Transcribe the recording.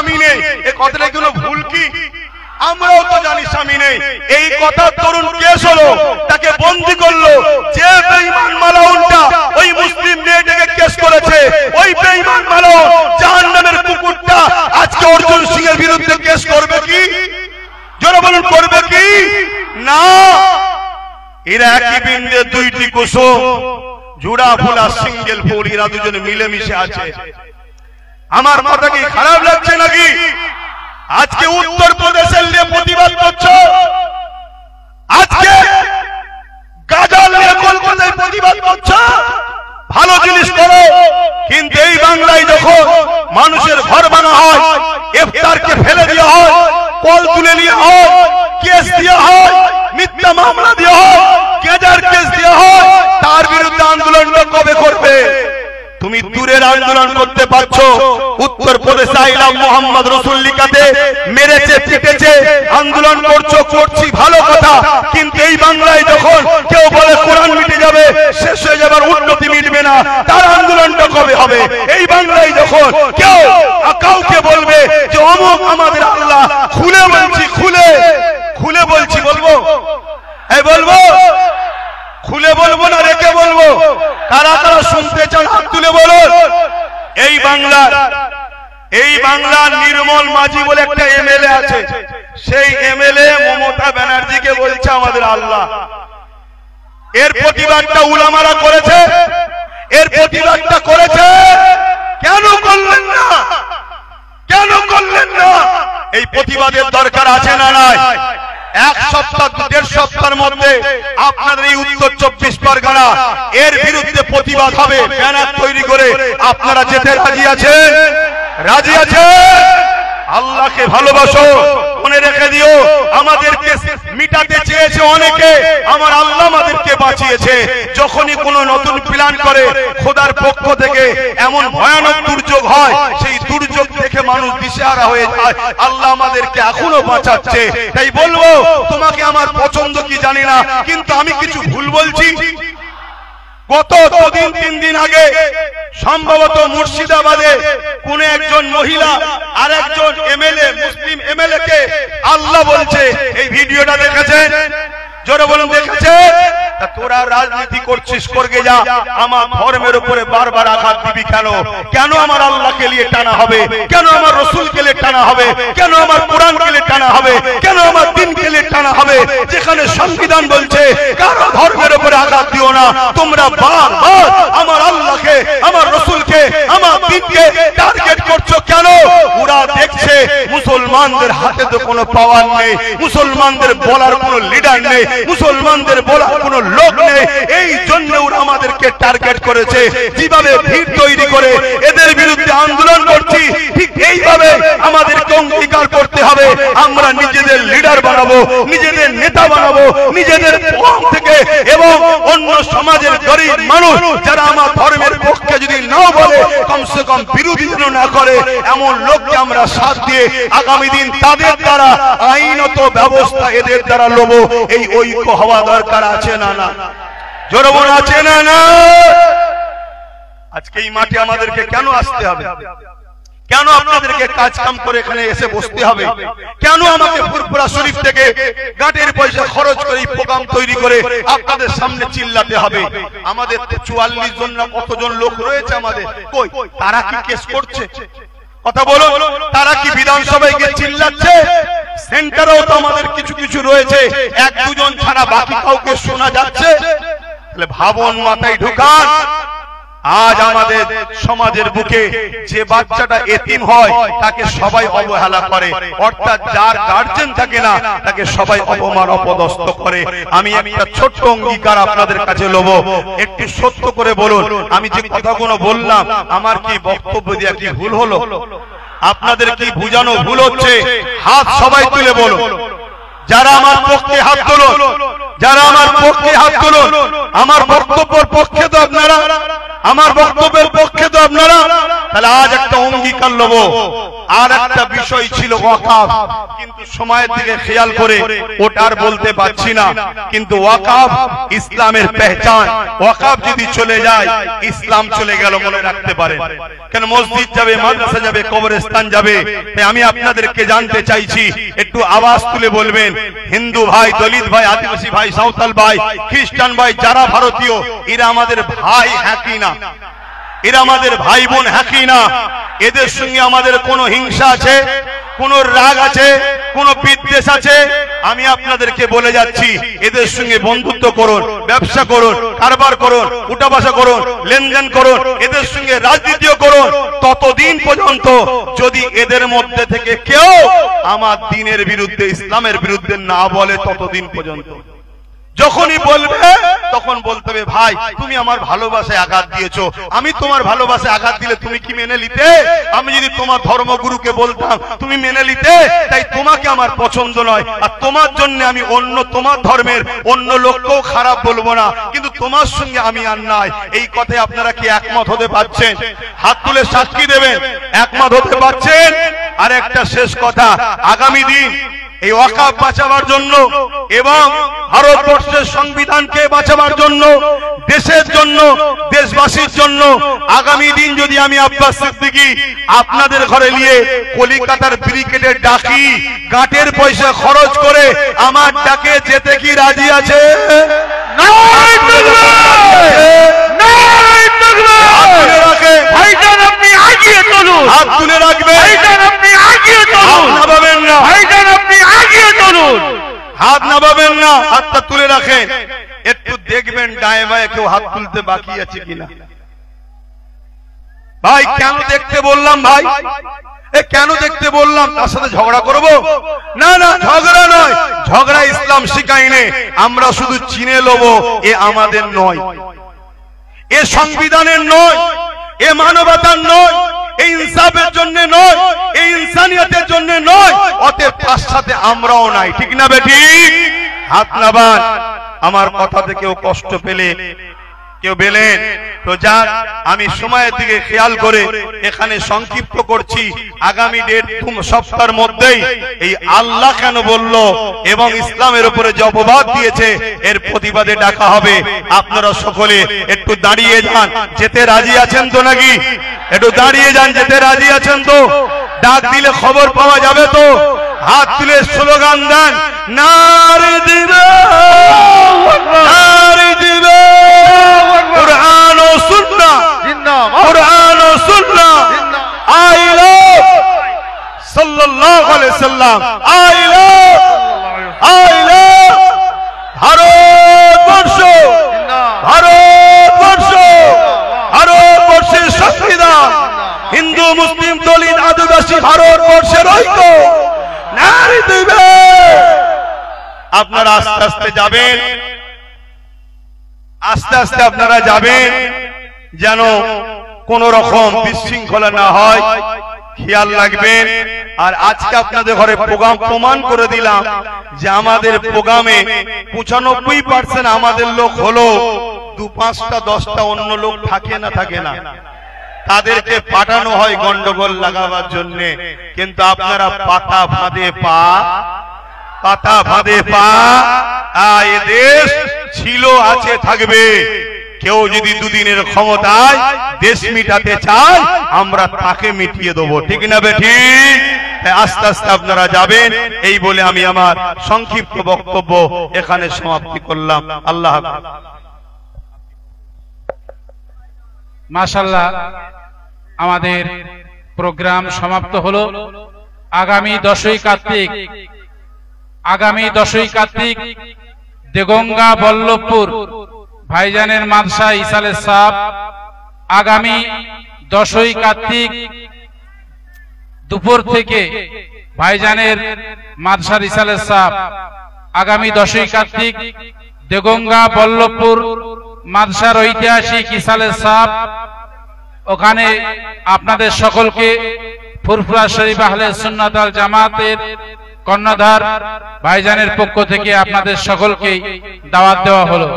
স্বামী নেই, এই কথাটা কোনো ভুল কি? আমরাও তো জানি স্বামী নেই। এই কথা তরুণ কেস হলো, তাকে বন্দী করলো। যে বেঈমান মালাউনটা ওই মুসলিম মেয়েটাকে কেস করেছে, ওই বেঈমান মালাউন জাহান্নামের কুকুরটা আজকে অর্জুন সিং এর বিরুদ্ধে কেস করবে কি? জোরে বলুন, করবে কি? না। এরা একই বৃন্দে দুইটি কুসুম, জোড়া ফুলা সিঙ্গেল ফুল, এরা দুজনে মিলেমিশে আছে। আমার কথা কি খারাপ লাগছে নাকি? আজকে উত্তর প্রদেশের নিয়ে প্রতিবাদ করছো, আজকে গাজাল নিয়ে কলকাতায় প্রতিবাদ করছো, ভালো জিনিস করো। কিন্তু এই বাংলায় যখন মানুষের ঘর ভাঙা হয়, ইফতারকে ফেলে দেওয়া হয়, কল তুলে নেওয়া হয়, কেস দেওয়া হয়, মিথ্যা মামলা দেওয়া হয়, গেজার কেস দেওয়া হয়, তার বিরুদ্ধে আন্দোলনটা কবে করবে? তুমি দূরের আন্দোলন করতে পারছো, উত্তর প্রদেশে আইলাম মোহাম্মদ রসুল লিখাতে মেরেছে পিটেছে, আন্দোলন করছো, করছি ভালো কথা। কিন্তু এই বাংলায় যখন কেউ বলে কোরআন মিটে যাবে, শেষ হয়ে যাবার, উন্নতি মিটবে না, তার আন্দোলনটা কবে হবে? এই বাংলায় যখন কেউ কাউকে বলবে যে অমুক আমাদের আল্লাহ, খুলে বলছি, খুলে খুলে বলছি, বলবো এই বলবো, খুলে বলবো না রেখে বলবো? কারা কারা শুনতে চান হাত তুলে বলুন। এই বাংলার নির্মল মাঝি বলে একটা এমএলএ আছে, সেই এমএলএ মমতা ব্যানার্জিকে বলছে আমাদের আল্লাহ। এর প্রতিবাদটা উলামারা করেছে, এর প্রতিবাদটা করেছে। কেন করলেন না? কেন করলেন না? এই প্রতিবাদের দরকার আছে না নাই? এক সপ্তাহ 1.5 সপ্তাহের মধ্যে আপনাদের এই উত্তর 24 পরগনা এর বিরুদ্ধে প্রতিবাদ হবে, ব্যানার তৈরি করে। আপনারা যেতে রাজি আছেন? রাজি আছেন? আল্লাহকে ভালোবাসো, মনে রেখে দিও, আমাদেরকে মিটাতে চেয়েছে অনেকে, আমার আল্লাহ আমাদেরকে বাঁচিয়েছে। যখনই কোনো নতুন প্ল্যান করে খোদার পক্ষ থেকে এমন ভয়ানক দুর্যোগ হয়, সেই দুর্যোগ দেখে মানুষ দিশেহারা হয়ে যায়। আল্লাহ আমাদেরকে এখনো বাঁচাচ্ছে। তাই বলবো, তোমাকে আমার পছন্দ কি জানি না, কিন্তু আমি কিছু ভুল বলছি? গত 2-3 দিন আগে সম্ভবত মুর্শিদাবাদে কোন একজন মহিলা আর একজন এমএলএ, মুসলিম এমএলএ কে আল্লাহ বলছে। এই ভিডিওটা দেখেছেন? জোরে বলুন, দেখেছেন? তোরা রাজনীতি করছিস, করগে যা, আমার ধর্মের উপরে বারবার আঘাত দিবি কেন? কেন আমার আল্লাহকে নিয়ে টানা হবে? কেন আমার রসুলকে নিয়ে টানা হবে? কেন আমার কোরআনকে নিয়ে টানা হবে? কেন আমার দ্বীনকে নিয়ে টানা হবে? যেখানে সংবিধান বলছে কারো ধর্মের উপরে আঘাত দিও না, তোমরা বারবার আমার আল্লাহকে, আমার রসুলকে, আমার দ্বীনকে টার্গেট করছো কেন? ওরা দেখছে মুসলমানদের হাতে তো কোনো পাওয়ার নেই, মুসলমানদের বলার কোনো লিডার নেই, মুসলমানদের বলার কোনো লোক নেই। এই জন্য ওরা আমাদেরকে টার্গেট করেছে। যেভাবে ভিড় তৈরি করে এদের বিরুদ্ধে আন্দোলন করছি, ঠিক এইভাবে আমাদেরকে অঙ্গীকার করতে হবে, আমরা নিজেদের লিডার বানাবো, নিজেদের নেতা বানাবো, নিজেদের পক্ষ থেকে। এবং অন্য সমাজের গরিব মানুষ যারা আমার ধর্মের পক্ষে যদি নাও বলে, কমসে কম বিরোধী যেন না করে, এমন লোককে আমরা সাথ দিয়ে আগামী দিন তাদের দ্বারা আইনত ব্যবস্থা এদের দ্বারা লব। এই ঐক্য হওয়া দরকার আছে না? না জোরে বলুন, আছে না? না। আজকে এই মাঠে আমাদেরকে কেন আসতে হবে? কেন আপনাদেরকে কাজ কাম করে এখানে এসে বসতে হবে? কেন আমাকে ফুরফুরা শরীফ থেকে গাঁটের পয়সা খরচ করে এই প্রোগ্রাম তৈরি করে আপনাদের সামনে চিল্লাতে হবে? আমাদের 44 জন না কতজন লোক রয়েছে আমাদের, কই তারা কি কেস করছে? কথা বলো, তারা কি বিধানসভায় গিয়ে চিল্লাচ্ছে? সেন্টারেও তো আমাদের কিছু কিছু রয়েছে, 1-2 জন ছাড়া বাকি কাউকে শোনা যাচ্ছে? তাহলে ভাবন মাথায় ঢুকান। আজ আমাদের সমাজের বুকে যে বাচ্চাটা এতিম হয় তাকে সবাই অবহেলা করে, অর্থাৎ যার গার্জেন থাকে না তাকে সবাই অপমান অপদস্থ করে। আমি একটা ছোট্ট অঙ্গীকার আপনাদের কাছে লব, একটু সত্য করে বলুন, আমি যে কথাগুলো বললাম আমার কি বক্তব্য দিয়ে কি ভুল হলো? আপনাদের কি বুঝানো ভুল হচ্ছে? হাত সবাই তুলে বলুন। যারা আমার পক্ষে হাত তুলুন, যারা আমার পক্ষে হাত তুলুন। আমার বক্তব্যের পক্ষে তো আপনারা, আমার বক্তব্যের পক্ষে তো আপনারা, তাহলে আজ একটা অঙ্গীকার নেব। আর একটা বিষয় ছিল ওয়াকাফ, কিন্তু সময়ের দিকে খেয়াল করে ওটার বলতে পারছি না। কিন্তু ওয়াকাফ ইসলামের পেহচান। ওয়াকাফ যদি চলে যায় ইসলাম চলে গেল, মনে রাখতে পারেন। কেন মসজিদ যাবে, মাদ্রাসা যাবে, কবরস্থান যাবে। তাই আমি আপনাদেরকে জানতে চাইছি, একটু আওয়াজ তুলে বলবেন, হিন্দু ভাই, দলিত ভাই, আদিবাসী ভাই, সাঁওতাল ভাই, খ্রিস্টান ভাই, যারা ভারতীয়, এরা আমাদের ভাই হ্যাঁ কি না? এরা আমাদের ভাই বোন হ্যাঁ কি না? এদের সঙ্গে আমাদের কোনো হিংসা আছে, কোনো রাগ আছে, কোনো বিদ্বেষ আছে? আমি আপনাদেরকে বলে যাচ্ছি, এদের সঙ্গে বন্ধুত্ব করুন, ব্যবসা করুন, কারবার করুন, উঠা বসা করুন, লেনদেন করুন, এদের সঙ্গে রাজনীতিও করুন, ততদিন পর্যন্ত যদি এদের মধ্যে থেকে কেউ আমার দ্বীনের বিরুদ্ধে, ইসলামের বিরুদ্ধে না বলে, ততদিন পর্যন্ত। যখনই বলবে তখন বলতে হবে, ভাই তুমি আমার ভালোবাসায় আঘাত দিয়েছো, আমি তোমার ভালোবাসায় আঘাত দিলে তুমি কি মেনে নিতে? আমি যদি তোমার ধর্মগুরুকে বলতাম, তুমি মেনে নিতে? তাই তোমাকে আমার পছন্দ নয়, আর তোমার জন্য আমি অন্য তোমার ধর্মের অন্য লোককেও খারাপ বলবো না, কিন্তু তোমার সঙ্গে আমি আর নাই। এই কথায় আপনারা কি একমত হতে পারছেন? হাত তুলে সাক্ষী দেবেন একমত হতে পারছেন? আর একটা শেষ কথা, আগামী দিন এই ওয়াকাফ বাঁচাবার জন্য এবং ভারতবর্ষের সংবিধানকে বাঁচাবার জন্য, দেশের জন্য, দেশবাসীর জন্য আগামী দিন যদি আমি আব্বাস সিদ্দিকী আপনাদের ঘরে নিয়ে কলিকাতার ব্রিগেডে ডাকি, গাঁটের পয়সা খরচ করে আমার ডাকে যেতে কি রাজি আছে? হাত তুলে রাখবে, হাত নামাবেন না, হাতটা তুলে রাখেন। একটু দেখবেন ডায়ে বায়ে কেউ হাত তুলতে বাকি আছে কিনা। ভাই কেন দেখতে বললাম? ভাই কেন দেখতে বললাম? তার সাথে ঝগড়া করব না? না, ঝগড়া নয়, ঝগড়া ইসলাম শিখায়নি। আমরা শুধু চিনে লব, এ আমাদের নয়, এ সংবিধানের নয়, এ মানবতার নয়, এই ইনসাফের জন্য নয়, এই ইনসানিয়তের জন্য নয়। অতএব তার সাথে আমরাও নাই, ঠিক না বেঠিক? হাত নামান। আমার কথাতে কেউ কষ্ট পেলে, কেউ বেলেন তো যাক, আমি সময়ের দিকে খেয়াল করে এখানে সংক্ষিপ্ত করছি। আগামী 1.5 সপ্তাহের মধ্যেই এই আল্লাহ কেন বলল এবং ইসলামের উপরে যে অপবাদ দিয়েছে, এর প্রতিবাদে ডাকা হবে। আপনারা সকলে একটু দাঁড়িয়ে যান। যেতে রাজি আছেন তো নাকি? একটু দাঁড়িয়ে যান, যেতে রাজি আছেন তো? ডাক দিলে খবর পাওয়া যাবে তো? হাত তুলে স্লোগান দেন, নারে দিবে, নারে দিবে, কুরআন ও সুন্নাহ জিন্দাবাদ, কুরআন ও সুন্নাহ, আই লাভ সাল্লাল্লাহু আলাইহি সাল্লাম, আই লাভ ভারতবর্ষ, ভারতবর্ষ, ভারতবর্ষের সংবিধান, হিন্দু মুসলিম দলিত আদিবাসী ভারতবর্ষের ঐক্য, নারে দিবে। আপনারা আস্তে আস্তে যাবেন, আস্তে আস্তে আপনারা যাবেন, যেন কোন রকম বিশৃঙ্খলা না হয়, খেয়াল রাখবেন। আর আজকে আপনাদের ঘরে প্রোগ্রাম প্রমাণ করে দিলাম যে আমাদের প্রোগ্রামে 95% আমাদের লোক হলো, 2-5টা 10টা অন্য লোক থাকে না, থাকে না, তাদেরকে পাঠানো হয় গন্ডগোল লাগাবার জন্য। কিন্তু আপনারা পাতা ফাঁদে পা, পাতা ফাঁদে পা, এ দেশ ছিল, আছে, থাকবে। কেউ যদি দুদিনের ক্ষমতায় দেশ মিটাতে চায়, আমরা তাকে মিটিয়ে দেবো, ঠিক না বেঠিক? আস্তে আস্তে আপনারা যাবেন, এই বলে আমি আমার সংক্ষিপ্ত বক্তব্য এখানে সমাপ্তি করলাম। আল্লাহ হাফেজ। মাশাআল্লাহ, আমাদের প্রোগ্রাম সমাপ্ত হলো। আগামী 10ই কার্তিক, আগামী 10ই কার্তিক দেগঙ্গা বল্লভপুর ভাইজানের মাদ্রাসা ইসালের সাহেব, আগামী 10ই কার্তিক দুপুর থেকে ভাইজানের মাদ্রাসা ইসালের সাহেব, আগামী 10ই কার্তিক দেগঙ্গা বল্লভপুর মাদ্রাসার ঐতিহাসিক ইসালের সাহেব, ওখানে আপনাদের সকলকে ফুরফুরা শরীফ আহলে সুন্নাত ওয়াল জামাতের কর্ণধার ভাইজানের পক্ষ থেকে আপনাদের সকলকে দাওয়াত দেওয়া হলো।